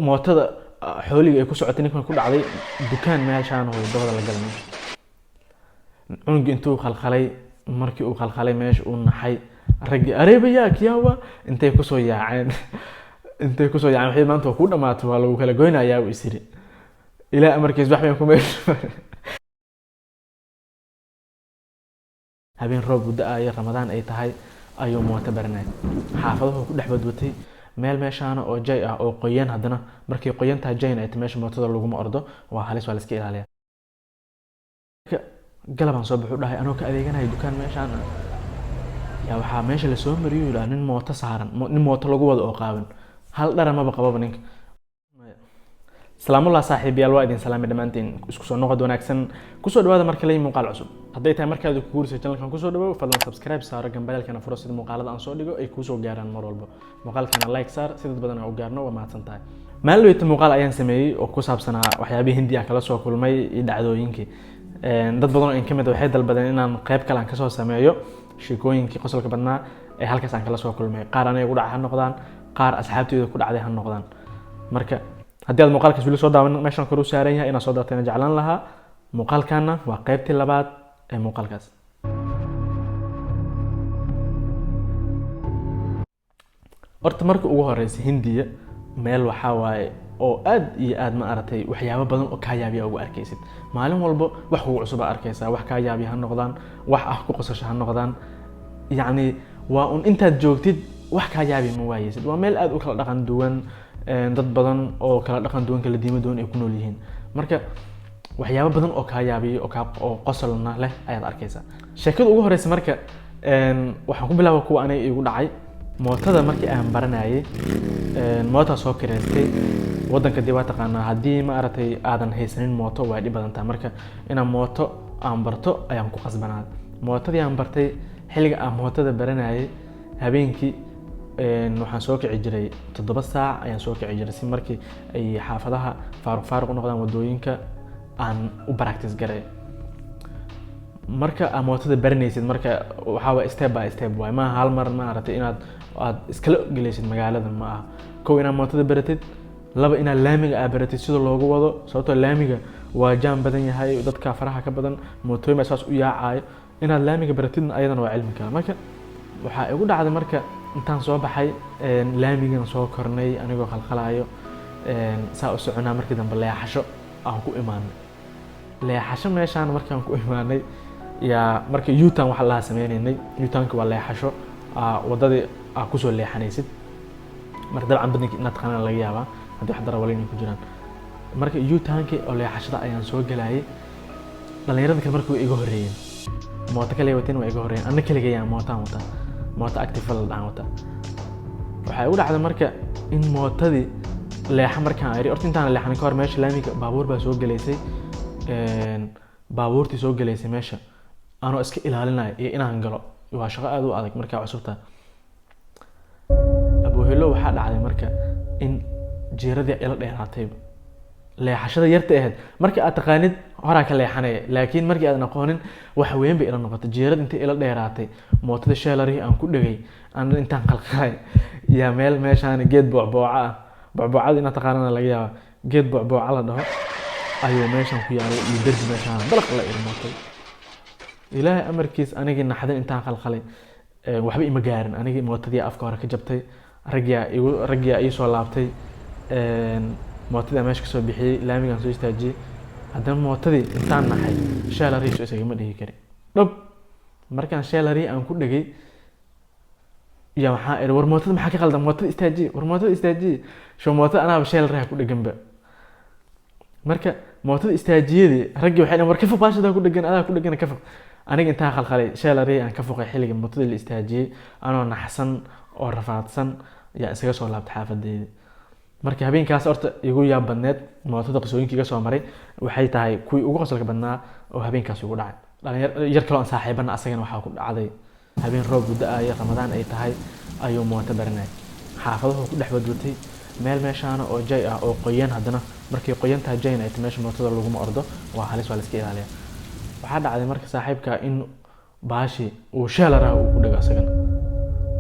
mootada xooliga ay ku socotay ninkan ku dhacday dukaan meeshaan oo dabada la galay cunugii intuu khalkhalay markii uu khalkhalay meesha uu naxay ragii areebaya kiyawa intay ku soo yaaceen waxay maanta ku dhamaato waa lagu kala goynayaa uu isiri ilaa amarkiis wax bay ku meesha habeen roob da'ay Ramadaan ay tahay ayuu mooto baranay xaafaduhu ku dhex badwatay meel meeshaan oo jay ah oo qoyan hadana markii qoyantaa jayna ay meesha mootada lagu ma ordo waa halis waa la iska ilaaliyaa galabaan soo baxu dhahay anoo ka adeeganahay dukaan meeshaan yaa waxa meesha la soo mariyay ilaa nin mooto saaran nin mooto lagu wado oo qaaban hal dharamaba qababa ninka salaamu saaxiibayaal waa idin salaamay dhamaantiin isku soo noqod wanaagsan ku soo dhawaada markale leey muuqaal cusub haday tahay markaad ku guursatay channelkan ku soo dhawaad fadlan subscribe saar gambalelkana furo sida muuqaalada aan soo dhigo ay ku soo gaaraan mar walba muuqaalkana like saar si dad badan u gaarno waa mahadsan tahay maalweeyta muuqaal ayaan sameeyay oo ku saabsanaa waxyaabaha Hindiya kala soo kulmay iyo dhacdooyinkii dad badan oo in kamid waxay dalbadeen inaan qayb kale aan ka soo sameeyo sheekooyinkii qosolka badnaa ee halkaas aan kala soo kulmay qaar anay ugu dhacay noqdaan qaar asxaabtooda ku dhacday han noqdaan marka haddii aad muuqaalkaas wili soo daawan meeshan kor u saaran yahay inaad soo daawateen jeclaan lahaa muuqaalkana waa qaybtii labaad ee muuqaalkaas horta marka ugu horeysay Hindiya meel waxa waaye oo aad iyo aad ma aragtay waxyaabo badan oo ka yaabiya ugu arkaysid maalin walba wax ugu cusub arkaysaa wax ka yaabiya noqdaan wax ah ku qosasho noqdaan yacni waa un intaad joogtid wax ka yaabiya ma waaysid waa meel aad u kala dhaqan duwan dad badan oo kala dhaqan duwan kala diimo duwan ay ku nool yihiin marka waxyaabo badan oo ka yaabiya oo qosolna leh ayaad arkaysaa sheekada ugu horeysay marka waxaan ku bilaabay kuwa anay igu dhacay mootada markii aan baranayay mooto soo kireystay wadanka dib taqaana hadii ma aragtay aadan haysanin mooto waa dhib badan tahay marka ina mooto aan barto ayaan ku qasbanaa mootadii aan bartay xilliga aan mootada baranayay habeenkii waxaan soo kici jiray 7 saac ayaan soo kici jiray si markii ay xaafadaha faaruq noqdaan wadooyinka aan u practice garay marka aan mootada baranaysid marka waxa waa step by step way ma hal mar ma aragtay inaad iskala galeysid magaalada ma aha koo inaad mootada baratid laba inaad laamiga aad baratid sida loogu wado sababtoo laamiga waa jaam badan yahay dadka faraha ka badan mootooyin saas u yaacay inaad laamiga baratidna ayadana waa cilmi kale marka waxa igu dhacday marka intaan soo baxay laamigan soo kornay anigoo khalkhalaayo saa u soconaa markii dambe leexasho aan ku imaanay leexasho meeshaan markaan ku imaanay yaa markii U-turn waxa la sameeynay U-turnka waa leexasho wadadii ku soo leexanaysid marka dabcan badniki inaad qanaan laga yaabaa hadii wax darawaliin ku jiraan marka U-turnka oo leexashada ayaan soo galayay dhalinyarada kale markii iga horeeyeen mooto kale wateen waa iga horeeyeen anna kaliya ayaan mooto active la wata waxa ugu dhacday marka in mootadii leexa markaan ay horta intaan leexan ka hor meesha laamiga baabuur baa soo galeysay baabuurtii soo galeysay meesha anoo iska ilaalinay iyo inaan galo waa shaqo aad u adag marka cusubta Abu Helo waxa dhacday marka in jeeradii ila dheeraatay leexashada yarta ahayd marka aad taqaanid hore ka leexanay laakiin markii aad aqoonin wax weyn bay ila noqotay jeerad inta ila dheeraatay mootada sheelari aan ku dhagay aan intaan qalqalay yaa meel meeshaan geed boocboocada ina taqaanana laga yaabo geed boocbooca la dhaho ayuu meeshaan ku yaalay iyo darbi meeshaan dalaq la irmootay ilaahay amarkiis anigii naxdin intaan qalqalay waxba ima gaarin anigii mootadii afka hore ka jabtay ragiya ay soo laabtay mootadii meesha ka soo bixiyay laamigan soo istaajiyay haddana mootadii intaan naxay sheelari soo isaga ma dhihi kari dhab markaan sheelari aan ku dhagay yaa waxa war mootada maxaa ka qaldan mootada istaajiye soo mootada anaaba sheelari ku dhaganba marka mootada istaajiyadii ragii waxay war ka foq baashada ku dhagan adaa ku dhagan ka foq aniga intaan khalkhalay sheelari aan ka foqay xilliga mootada la istaajiyay anoo naxsan oo rafaadsan yaa isaga soo laabtay xaafadeedii markii habeenkaas horta igu yaab badneed mootada qisooyinkiga soo maray waxay tahay kuwii ugu qosolka badnaa oo habeenkaas ugu dhacay dhalinyar yar kale oo saaxiibana asagana waxa ku dhacday habeen roob da'ay Ramadaan ay tahay ayuu mooto baranay xaafaduhu ku dhex badwatay meel meeshaan oo jay ah oo qoyan hadana markii qoyantaa jayna ay meesha mootada lagu ma ordo waa halis waa la iska ilaaliyaa waxa dhacday marka saaxiibka in baashi uu sheelara uu ku dhago asagana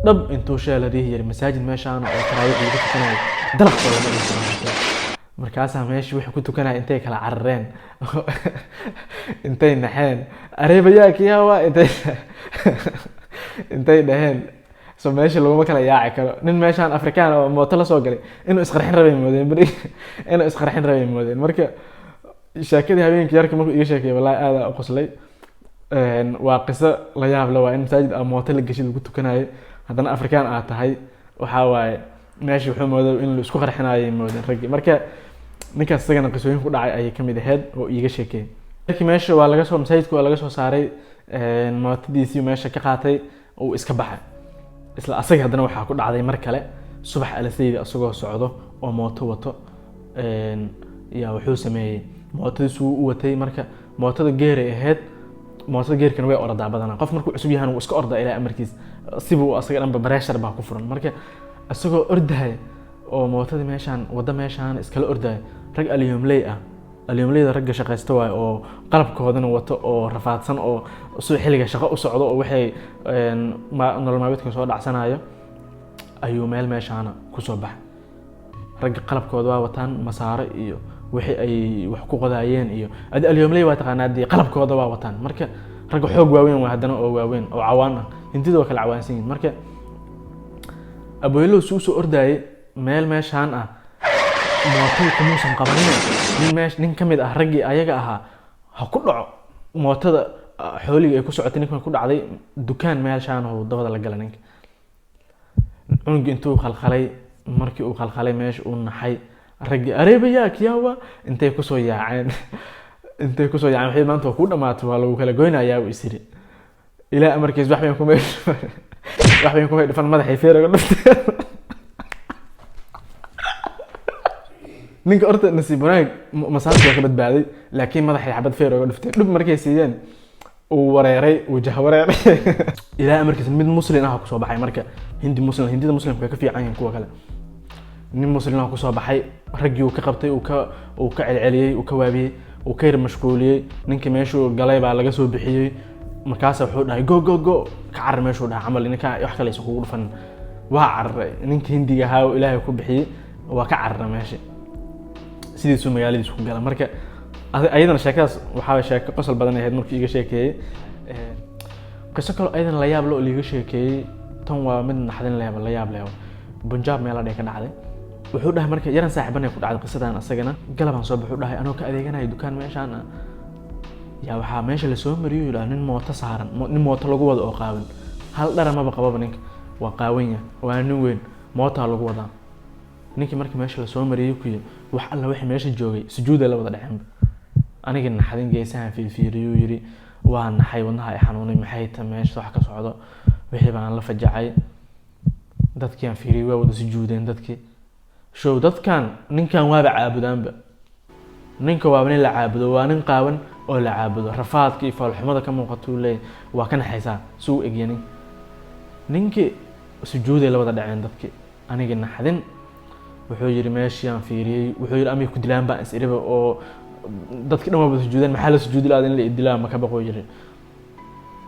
dhab intuu sheelarihi yar masaajid meeshaan oo taraawix lagu tukanayo dalaq wala markaasaa meeshii wixii ku tukanaya intay kala carareen intay naxeen areebayaa kiyawa intay dhaheen so meesha laguma kala yaaci karo nin meeshaan afrikaan oo mooto la soo galay inuu isqarxin rabay moodeen marka sheekadii habeenkii yarka markuu iga sheekay wallahi aad u qoslay waa qiso la yaab leh waa in masaajid ama mooto la gashay lagu tukanayo haddana afrikaan aad tahay waxa waaye meeshii wuxuu mooday in la isku qarxinayo moodeen raggi marka ninkaas isagana qisooyin ku dhacay ayay kamid ahayd oo iiga sheekay markii meesha waa laga soo masaajidka waa laga soo saaray mootadiisii meesha ka qaatay oo iska baxay isla asaga haddana waxaa ku dhacday mar kale subax alasayda asagoo socdo oo mooto wato yaa wuxuu sameeyey mootadiisu u watay marka mootada geeray ahayd mootada geerkana way ordaa badanaa qof markuu cusub yahan wuu iska ordaa ilaa amarkiis sibuu asaga dhanba bareeshar baa ku furan marka asagoo ordaya oo mootadii meeshaan wadda meeshaan iskala ordaya rag alyomleyda ragga shaqaysta waayo oo qalabkoodana wato oo rafaadsan oo xilliga shaqo u socdo oo waxay nolol maalmeedka soo dhacsanayo ayuu meeshaana kusoo baxay ragga qalabkooda waa wataan masaaro iyo wixii ay wax ku qodayeen iyo alyomley waa taqaanaa dii qalabkooda waa wataan marka ragga xoog waaweyn waa haddana oo waaweyn oo cawaan ah hindida waa kala cawaansan yihiin marka abuelo soo ordayay meeshaan ah mootada kumuusan qabanin nin ka mid ah raggii ayaga ahaa ha ku dhaco mootada xooliga ay ku socotay ninkan ku dhacday dukaan meeshaan oo dabada la galay ninka cunugii intuu khalkhalay markii uu khalkhalay meesha uu naxay raggii areebayaa kiyawa intay kusoo yaaceen waxay maanta ku dhamaato waa lagu kala goynayaa uu isiri ilaa amarkiis wax bayn kuma dhifan madaxay feeraga dhuftay ninka horta nasiib wanaag masaafo waa ka badbaaday laakiin madaxay xabad feer uga dhuftay dhib markay siiyeen uu wareeray uu jahwareeray ilaa amarkiis mid muslim ah ku soo baxay marka hindida muslimka ka fiican yihiin kuwa kale nin muslim ah ku soo baxay raggii uu ka qabtay uu ka celceliyay uu ka waabiyay uu ka yar mashquuliyay ninkii meeshuu galay baa laga soo bixiyay markaas wuxuu dhahay go ka carar meeshuu dhahay camal ninka wax kale isku kugu dhufan waa cararay ninkii hindiga ahaa oo ilaahay ku bixiyay waa ka cararay meesha sidiisuu magaaladiisu ku gala marka ayadana sheekadaas waxaa sheeko qosol badan ahayd markii iga sheekeeyey qiso kale ayadana la yaab loo liiga sheekeeyey tan waa mid naxdin la yaab leh Punjab meel ka dhacday wuxuu dhahay marka yaran saaxiibanay ku dhacday qisadan asagana galabaan soo baxuu dhahay anoo ka adeeganayo dukaan meeshaan yaa waxaa meesha la soo mariyay ilaa nin mooto saaran nin mooto lagu wado oo qaawan hal dhar ma qababa ninka waa qaawanya waa nin weyn mooto lagu wadaa ninkii markii meesha la soo mariyay ku wax alla wixii meesha joogay sujuud la wada dhaceen aniga naxdin geesahan fiiriyay yiri waa naxay wadnaha ay xanuunay maxay ta meesha wax ka socdo wixii baan la fajacay dadkii aan fiiriyay waa wada sujuudeen dadkii dadkan ninkan waaba caabudaanba ninka waa nin la caabudo waa nin qaawan oo la caabudo rafaadka iyo falxumada ka muuqato leey waa ka naxaysaa suu egyanin ninkii sujuuday la wada dhaceen dadkii aniga naxdin wuxuu yiri meeshii aan fiiriyay wuxuu yiri amay ku dilaan baan is iriba oo dadkii dhan waa sujuudeen maxaa la sujuudi lahayd in la idilaa ma ka baqo yiri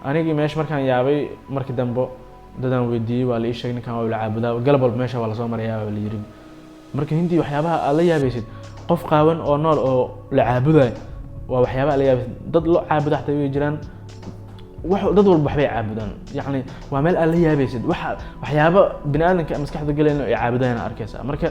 anigii meesh markaan yaabay markii dambe dadaan weydiiyay waa la ii sheegay ninkan waa la caabudaa galab walba meesha waa la soo marayaa waa la yiri markii hindi waxyaabaha aad la yaabaysid qof qaawan oo nool oo la caabudayo waa waxyaabaha la yaabaysid dad loo caabudo xataa way jiraan dad walba waxbay caabudaan yacni waa meel aad la yaabaysid waxyaaba bini'aadanka maskaxda galayna ay caabudayaan arkaysa marka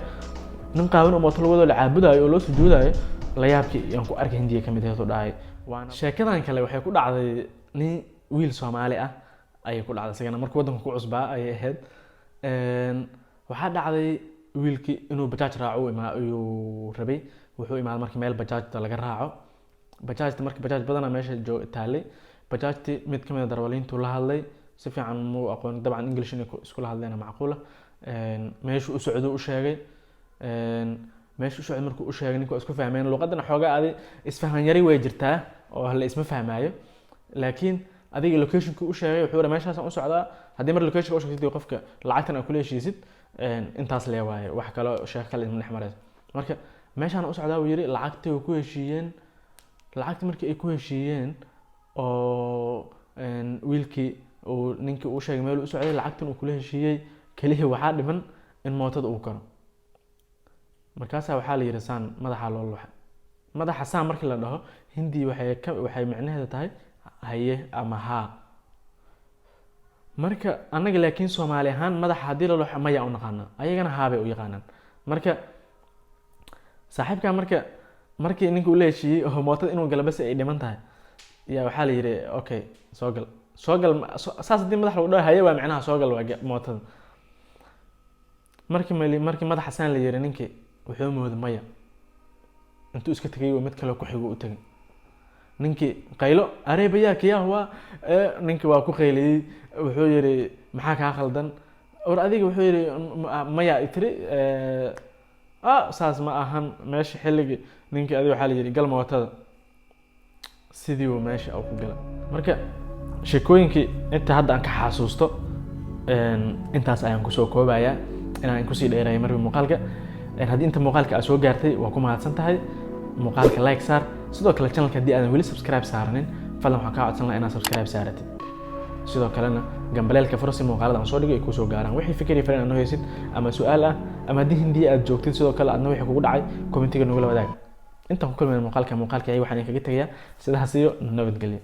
nin qaawan oo mooto lagu wado la caabudayo oo loo sujuudayo la yaabkii aan ku arkay hindiya kamid ahayd oo dhahay waana sheekadan kale waxay ku dhacday nin wiil Soomaali ah ayay ku dhacday isagana markuu wadanka ku cusbaa ayay ahayd waxaa dhacday wiilkii inuu bajaaj raaco ayuu rabay wuxuu imaaday markii meel bajaajta laga raaco markii bajaaj badan meesha taalay bajaajti mid kamid ah darwaliintu la hadlay si fiican muu aqoon dabcan English inay isku la hadlayna macquul meeshu u socdo u sheegay meeshu socdo markuu u sheegay ninku isku fahmeen luqadana xoogaa adi isfahan yari way jirtaa oo la isma fahmaayo laakiin adiga location-ku u sheegay wuxuu meeshaas u socdaa hadii mar location u sheegtay qofka lacagtan aad ku leeshiisid intaas leeyahay wax kale sheekh kale in xamareed marka meeshaan u socdaa uu yiri lacagtii ku heshiiyeen lacagtii markii ay ku heshiiyeen oo wiilkii oo ninkii uu sheegay meel u socday lacagtan uu kula heshiiyay kaliya waxa dhiman in mootada uu karo markaasaa waxaa la yidhi saan madaxa loo luxay. madaxa saan markii la dhaho hindi waxay micnaheedu tahay haye ama haa. marka annaga laakiin Soomaali ahaan madaxa haddii la luxo maya u naqaana, ayagana haa bay u yaqaanaan. marka saaxiibkaa markii ninka uu la heshiiyey oo mootada inuu galo bas ay dhiman tahay yaa waxaa la yidhi okay soo gal saas haddii madaxa lagu dhaho haye waa micnaha soo gal waa mootada. markii madaxa saan la yiri ninkii wuxuu mooday maya, intuu iska tagay oo mid kale ku xigo u tagay. ninkii qaylo areebaya kiyaa waa ninkii waa ku qayliyay, wuxuu yiri maxaa ka khaldan war adiga, wuxuu yiri maya itri saas ma ahan meesha xilliga. ninkii adiga waxaa la yiri gal mootada, sidii uu meesha ku galay. marka sheekooyinkii inta hadda aan ka xasuusto intaas ayaan kusoo koobayaa inaan kusii dheereeyo markii muuqaalka. haddii inta muuqaalka aad soo gaartay waa ku mahadsan tahay. muuqaalka like saar, sidoo kale channelka haddii aadan weli subscribe saaranin fadlan waxaan kaa codsan lahaa inaad subscribe saaratid. sidoo kalena gambaleelka furo si muuqaalada aan soo dhigo ay kusoo gaaraan. wixii fikir iyo fariin aad noo haysid ama su'aal ah ama haddii hindi aad joogtid sidoo kale aadna wixii kugu dhacay commentiga nagula wadaag. intaan ku kulmayna muuqaalka ayaga waxaan kaga tegayaa sidaas iyo nabadgelyo.